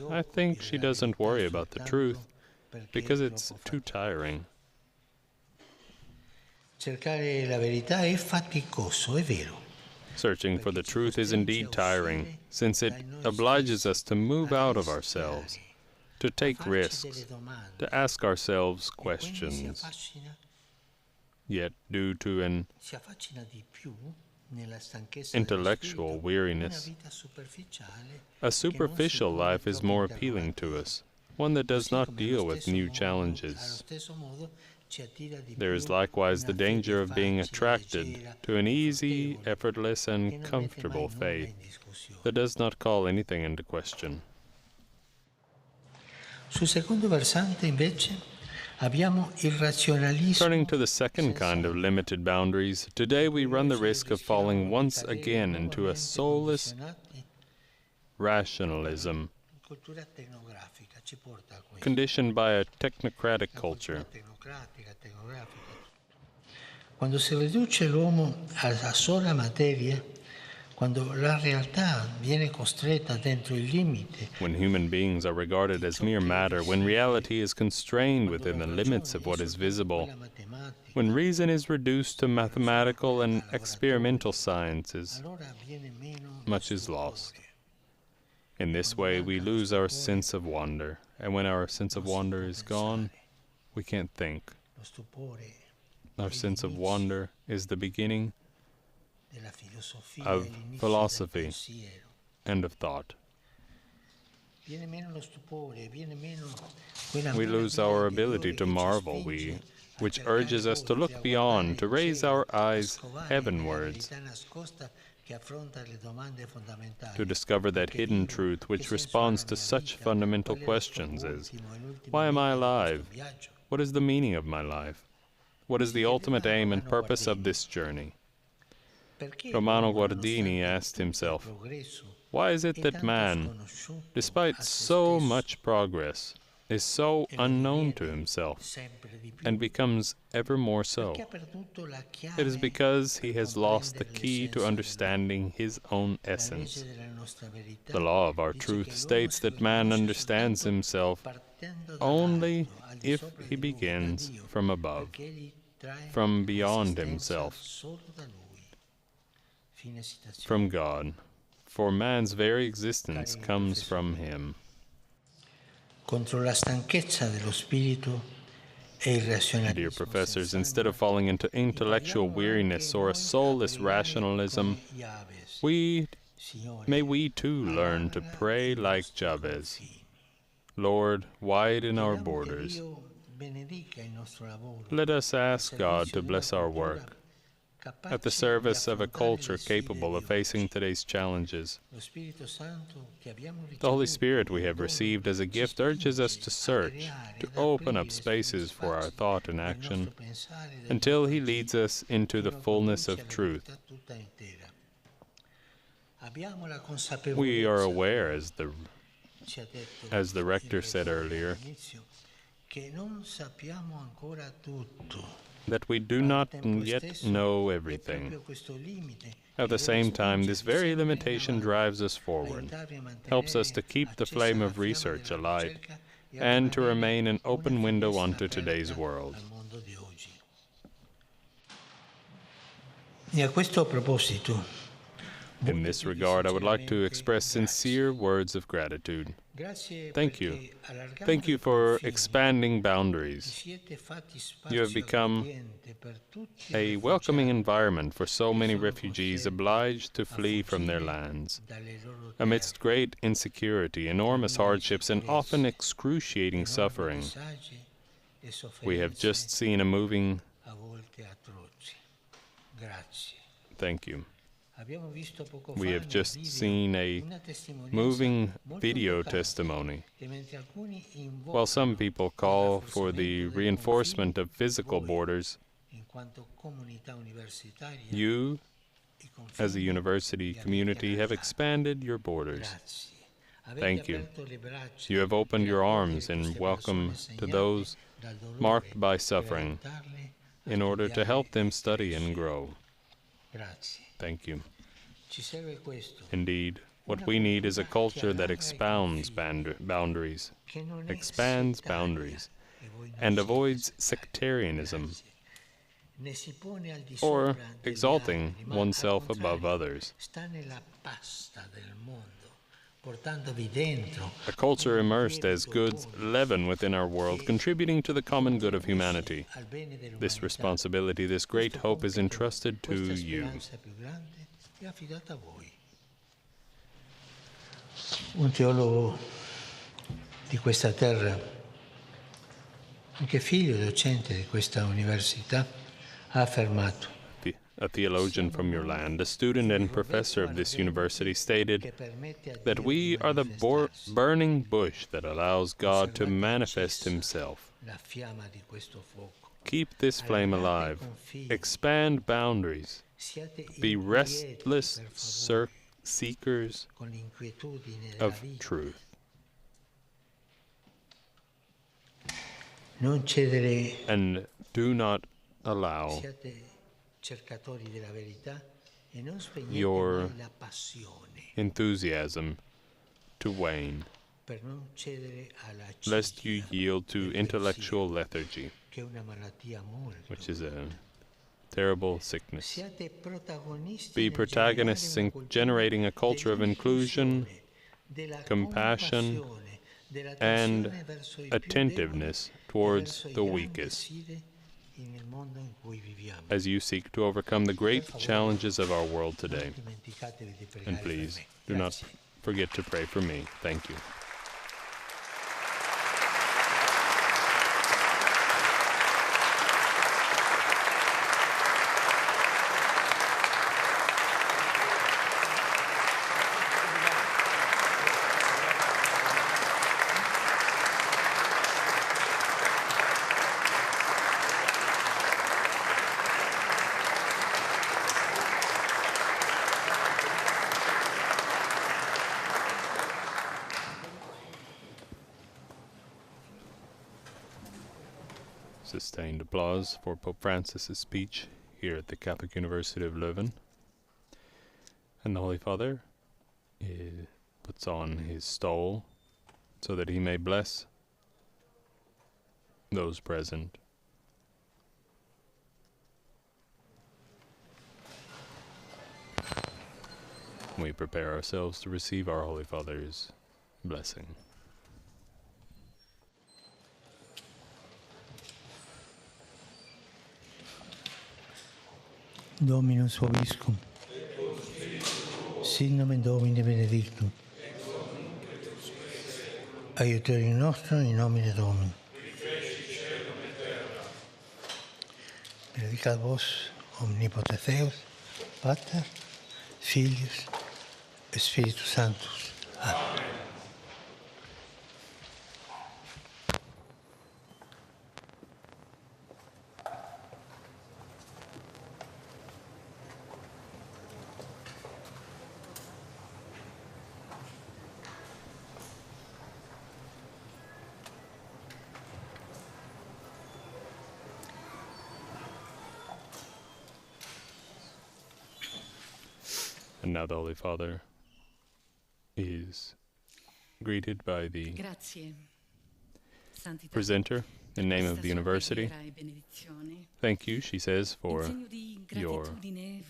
"I think she doesn't worry about the truth because it's too tiring." Searching for the truth is indeed tiring, since it obliges us to move out of ourselves, to take risks, to ask ourselves questions. Yet, due to an intellectual weariness, a superficial life is more appealing to us, one that does not deal with new challenges. There is likewise the danger of being attracted to an easy, effortless, and comfortable faith that does not call anything into question. Turning to the second kind of limited boundaries, today we run the risk of falling once again into a soulless rationalism, conditioned by a technocratic culture. Quando si riduce l'uomo a sola materia, quando la realtà viene costretta dentro il limite. When human beings are regarded as mere matter, when reality is constrained within the limits of what is visible, when reason is reduced to mathematical and experimental sciences, much is lost. In this way, we lose our sense of wonder, and when our sense of wonder is gone, we can't think. Our sense of wonder is the beginning of philosophy and of thought. We lose our ability to marvel, which urges us to look beyond, to raise our eyes heavenwards, to discover that hidden truth which responds to such fundamental questions as, why am I alive? What is the meaning of my life? What is the ultimate aim and purpose of this journey? Romano Guardini asked himself, why is it that man, despite so much progress, is so unknown to himself and becomes ever more so? It is because he has lost the key to understanding his own essence. The law of our truth states that man understands himself only if he begins from above, from beyond himself, from God, for man's very existence comes from him. Dear professors, instead of falling into intellectual weariness or a soulless rationalism, may we too learn to pray like Jabez. Lord, widen our borders. Let us ask God to bless our work at the service of a culture capable of facing today's challenges. The Holy Spirit we have received as a gift urges us to search, to open up spaces for our thought and action, until He leads us into the fullness of truth. We are aware, as the Rector said earlier, that we do not yet know everything. At the same time, this very limitation drives us forward, helps us to keep the flame of research alight, and to remain an open window onto today's world. In this regard, I would like to express sincere words of gratitude. Thank you. Thank you for expanding boundaries. You have become a welcoming environment for so many refugees obliged to flee from their lands. Amidst great insecurity, enormous hardships, and often excruciating suffering, we have just seen a moving... Thank you. We have just seen a moving video testimony. While some people call for the reinforcement of physical borders, you, as a university community, have expanded your borders. Thank you. You have opened your arms in welcome to those marked by suffering in order to help them study and grow. Thank you. Indeed, what we need is a culture that expands boundaries, and avoids sectarianism, or exalting oneself above others. A culture immersed as good leaven within our world, contributing to the common good of humanity. This responsibility, this great hope is entrusted to you. Un teologo di questa terra, anche figlio docente di questa università, ha affermato: a theologian from your land, a student and professor of this university, stated that we are the burning bush that allows God to manifest Himself. Keep this flame alive. Expand boundaries. Be restless seekers of truth. And do not allow your enthusiasm to wane, lest you yield to intellectual lethargy, which is a terrible sickness. Be protagonists in generating a culture of inclusion, compassion, and attentiveness towards the weakest, as you seek to overcome the great challenges of our world today. And please, do not forget to pray for me. Thank you. Sustained applause for Pope Francis's speech here at the Catholic University of Leuven. And the Holy Father puts on his stole so that he may bless those present. We prepare ourselves to receive our Holy Father's blessing. Dominus vobiscum. Sit nomen Domini benedictum. Aiuterium nostrum in nomine Domini. Benedicat vos omnipotens Deus, Pater, Filius, Spiritus Sanctus. Amen. And now the Holy Father is greeted by the presenter in name of the university. Thank you, she says, for your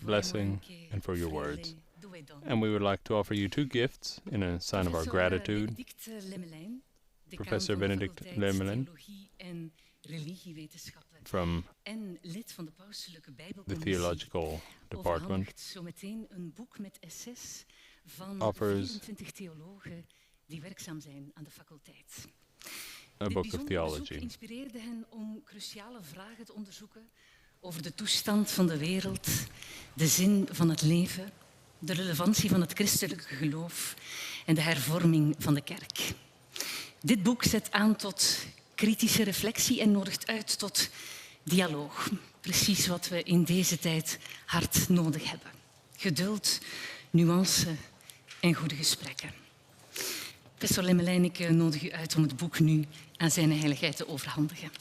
blessing and for your words. And we would like to offer you two gifts in a sign of our gratitude. Professor Benedict Lemelin from the theological department offers a book of theology. Inspireerde hen om cruciale vragen te onderzoeken over de toestand van de wereld, de zin van het leven, de relevantie van het christelijke geloof en de hervorming van de kerk. Dit boek zet aan tot kritische reflectie en nodigt uit tot dialoog. Precies wat we in deze tijd hard nodig hebben. Geduld, nuance en goede gesprekken. Professor Lemelin, ik nodig u uit om het boek nu aan zijn heiligheid te overhandigen.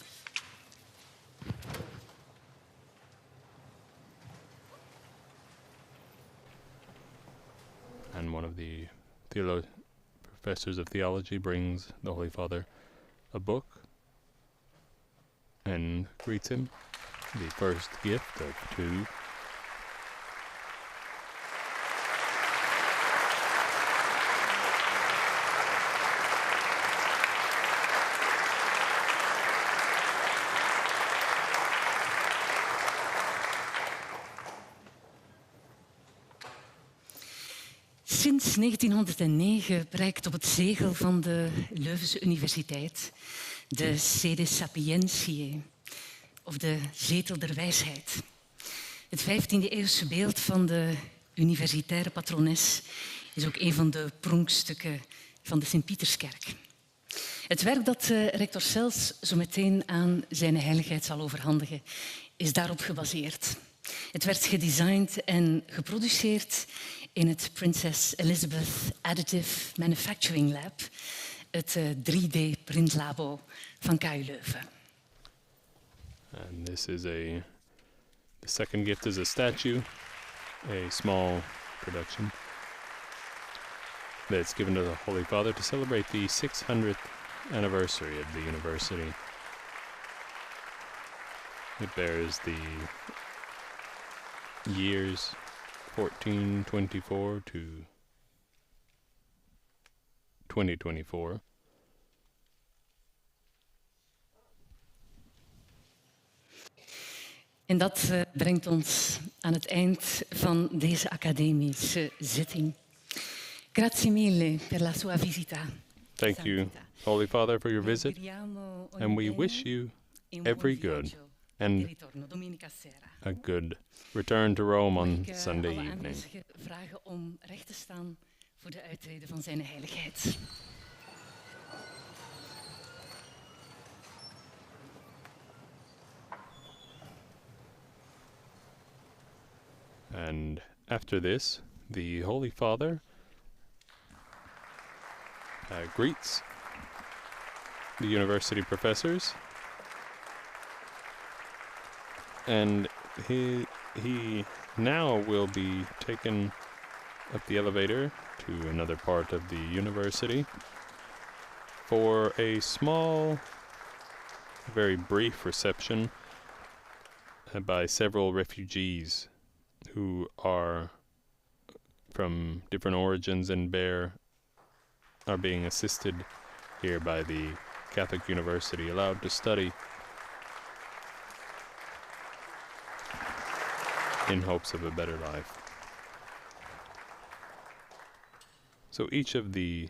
And one of the professors of theology brings the Holy Father a book and greets him. The first gift of two. Sinds 1909 prijkt op het zegel van de Leuvense Universiteit de Sede Sapientiae, of de zetel der wijsheid. Het 15e-eeuwse beeld van de universitaire patrones is ook een van de pronkstukken van de Sint-Pieterskerk. Het werk dat rector Sels zo meteen aan zijn heiligheid zal overhandigen, is daarop gebaseerd. Het werd gedesigned en geproduceerd in het Princess Elizabeth Additive Manufacturing Lab, het 3D-printlabo van KU Leuven. And this is the second gift is a statue, a small production that's given to the Holy Father to celebrate the 600th anniversary of the university. It bears the years 1424 to 2024. En dat brengt ons aan het eind van deze academische zitting. Grazie mille per la sua visita. Thank you, Holy Father, for your visit, and we wish you every good and a good return to Rome on Sunday evening. Vragen om recht te staan voor de uitrede van zijn heiligheid. And after this, the Holy Father greets the university professors And he now will be taken up the elevator to another part of the university for a small, very brief reception by several refugees who are from different origins and are being assisted here by the Catholic University, allowed to study in hopes of a better life. So each of the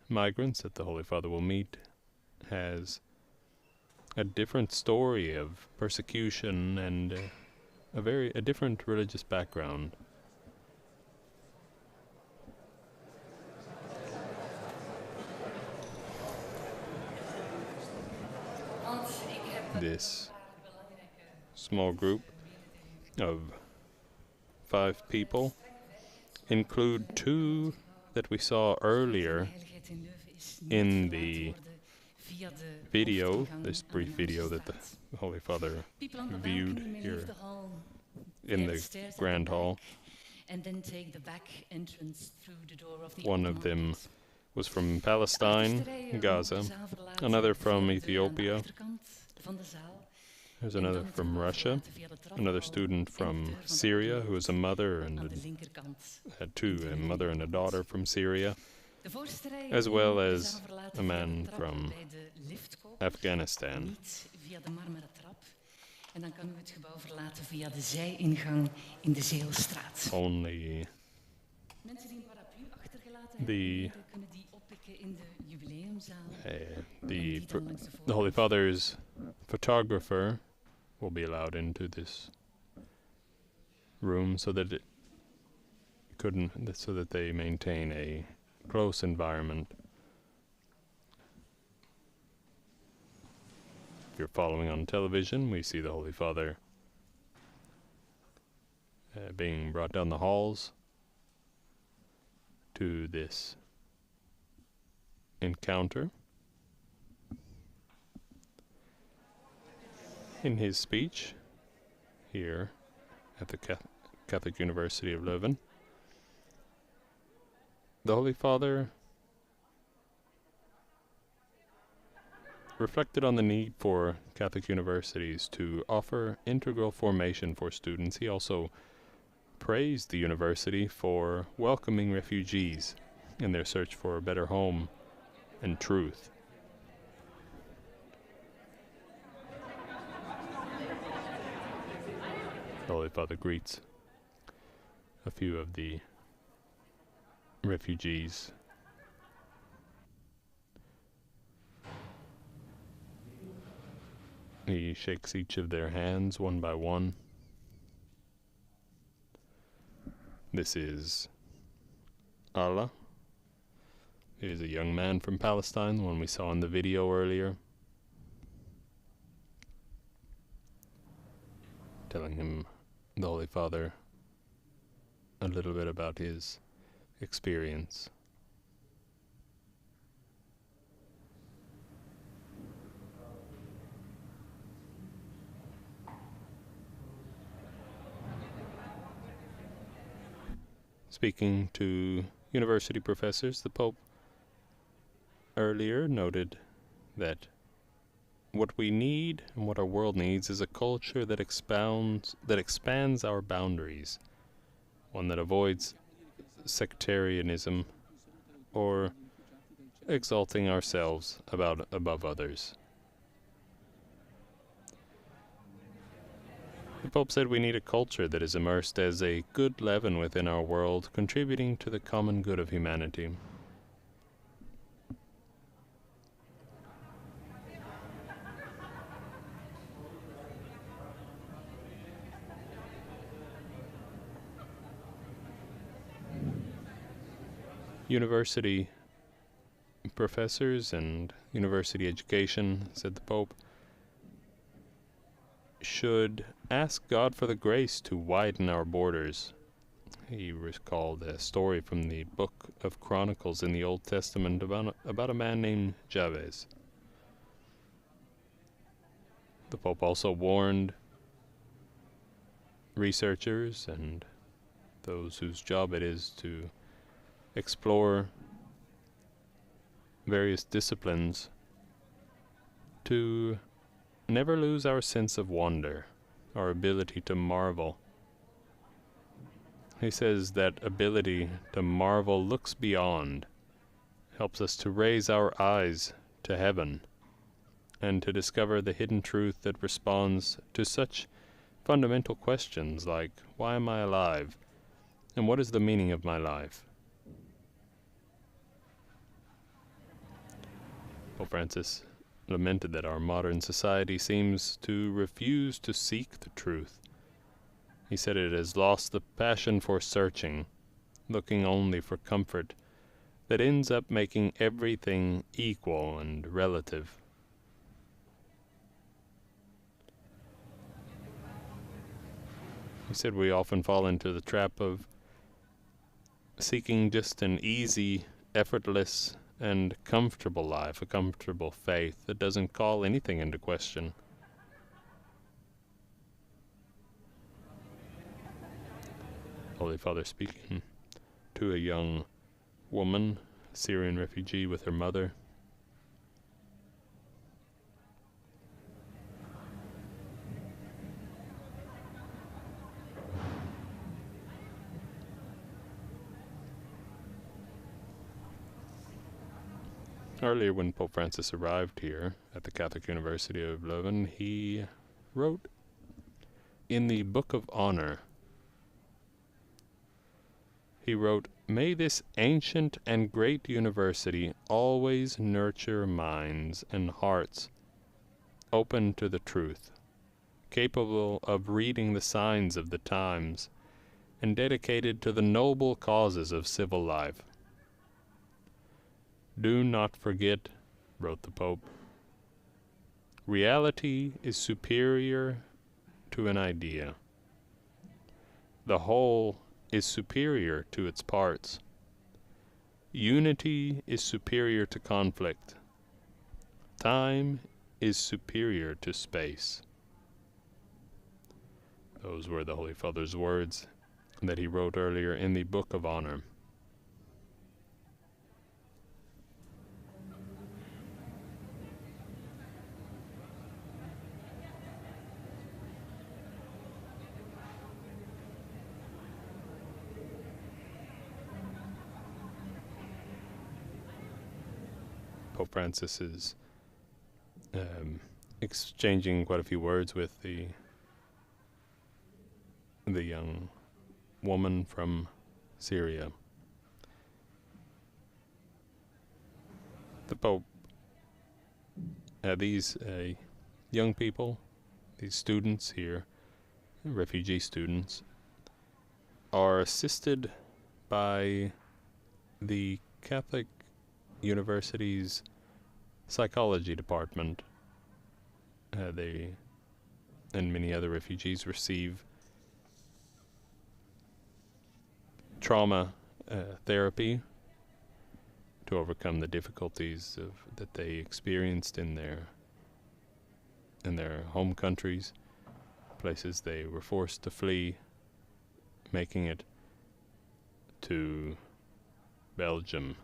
migrants that the Holy Father will meet has a different story of persecution and a different religious background. This small group of 5 people include 2 that we saw earlier in the video, this brief video that the Holy Father viewed here in the Grand Hall. And then take the back entrance through the door of the One of them was from Palestine, Gaza, another from Ethiopia, there's another from Russia, another student from Syria who is a mother and had a mother and a daughter from Syria, as well as a man from Afghanistan. En dan kan u het gebouw verlaten via de zijingang in de Zeelstraat. Only Mensen die een paraplu achtergelaten hebben, kunnen die oppikken in de jubileumzaal. The Holy Father's photographer will be allowed into this room so that they maintain a close environment. If you're following on television, we see the Holy Father being brought down the halls to this encounter. In his speech here at the Catholic University of Leuven, the Holy Father reflected on the need for Catholic universities to offer integral formation for students. He also praised the university for welcoming refugees in their search for a better home and truth. The Holy Father greets a few of the refugees. He shakes each of their hands one by one. This is Allah. He is a young man from Palestine, the one we saw in the video earlier. Telling him, the Holy Father, a little bit about his experience. Speaking to university professors, the Pope earlier noted that what we need and what our world needs is a culture that expands our boundaries, one that avoids sectarianism or exalting ourselves above others. The Pope said we need a culture that is immersed as a good leaven within our world, contributing to the common good of humanity. University professors and university education, said the Pope, should ask God for the grace to widen our borders. He recalled a story from the book of Chronicles in the Old Testament about a man named Jabez. The Pope also warned researchers and those whose job it is to explore various disciplines to never lose our sense of wonder, our ability to marvel. He says that ability to marvel looks beyond, helps us to raise our eyes to heaven, and to discover the hidden truth that responds to such fundamental questions like, why am I alive? And what is the meaning of my life? Pope Francis lamented that our modern society seems to refuse to seek the truth. He said it has lost the passion for searching, looking only for comfort, that ends up making everything equal and relative. He said we often fall into the trap of seeking just an easy, effortless, and comfortable life, a comfortable faith that doesn't call anything into question. Holy Father speaking to a young woman, a Syrian refugee with her mother. Earlier, when Pope Francis arrived here at the Catholic University of Leuven, he wrote in the Book of Honor, he wrote, "May this ancient and great university always nurture minds and hearts open to the truth, capable of reading the signs of the times, and dedicated to the noble causes of civil life. Do not forget," wrote the Pope, "reality is superior to an idea. The whole is superior to its parts. Unity is superior to conflict. Time is superior to space." Those were the Holy Father's words that he wrote earlier in the Book of Honor. Pope Francis is exchanging quite a few words with the young woman from Syria. The Pope, these young people, these students here, refugee students, are assisted by the Catholic University's psychology department. They and many other refugees receive trauma therapy to overcome the difficulties that they experienced in their home countries, places they were forced to flee, making it to Belgium.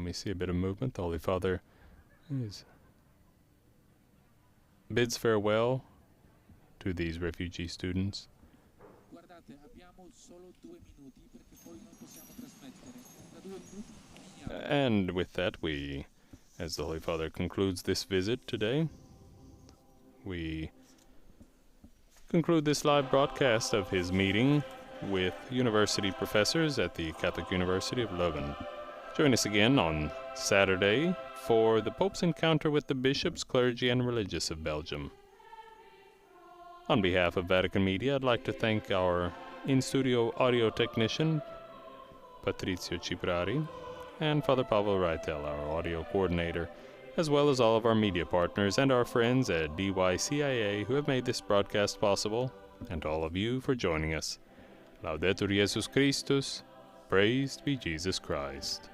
We see a bit of movement. The Holy Father bids farewell to these refugee students. And with that, as the Holy Father concludes this visit today, we conclude this live broadcast of his meeting with university professors at the Catholic University of Leuven. Join us again on Saturday for the Pope's encounter with the bishops, clergy, and religious of Belgium. On behalf of Vatican Media, I'd like to thank our in-studio audio technician, Patrizio Ciprari, and Father Pavel Reitel, our audio coordinator, as well as all of our media partners and our friends at DYCIA who have made this broadcast possible, and all of you for joining us. Laudetur Jesus Christus, praised be Jesus Christ.